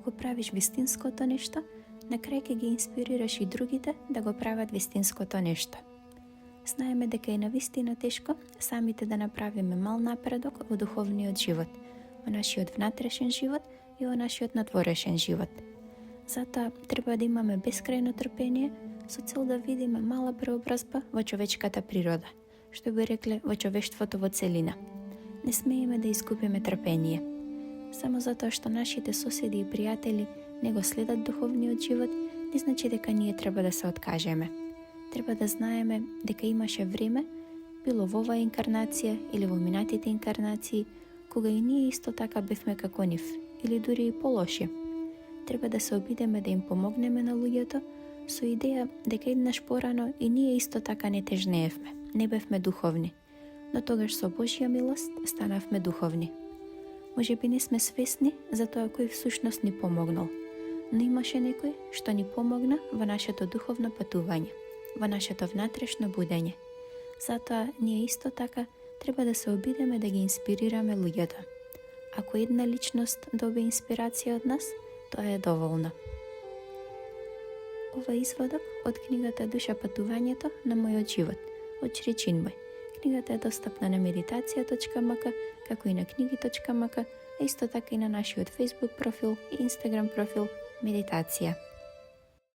Ако правиш вистинското нешто, на крај ќе ги инспирираш и другите да го прават вистинското нешто. Знаеме дека е навистина тешко самите да направиме мал напредок во духовниот живот, во нашиот внатрешен живот и во нашиот надворешен живот. Затоа треба да имаме бескрајно трпение со цел да видиме мала преобразба во човечката природа, што би рекле во човештвото во целина. Не смееме да изгубиме трпение. Само затоа што нашите соседи и пријатели не го следат духовниот живот, не значи дека ние треба да се откажеме. Треба да знаеме дека имаше време, било во оваа инкарнација или во минатите инкарнации, кога и ние исто така бевме како нив, или дури и полоши. Треба да се обидеме да им помогнеме на луѓето, со идеја дека еднаш порано и ние исто така не тежнеевме, не бевме духовни, но тогаш со Божја милост станавме духовни. Може би не сме свесни за тоа кој всушност ни помогнал, но имаше некој што ни помогна во нашето духовно патување, во нашето внатрешно будење. Затоа ние исто така треба да се обидеме да ги инспирираме луѓето. Ако една личност добие инспирација од нас, тоа е доволно. Ова е изводок од книгата Душа патувањето на мојот живот, од Шри Чинмој. Книгата е достапна на meditacija.mk, како и на книги.mk, а исто така и на нашиот Facebook профил и Instagram профил Медитација.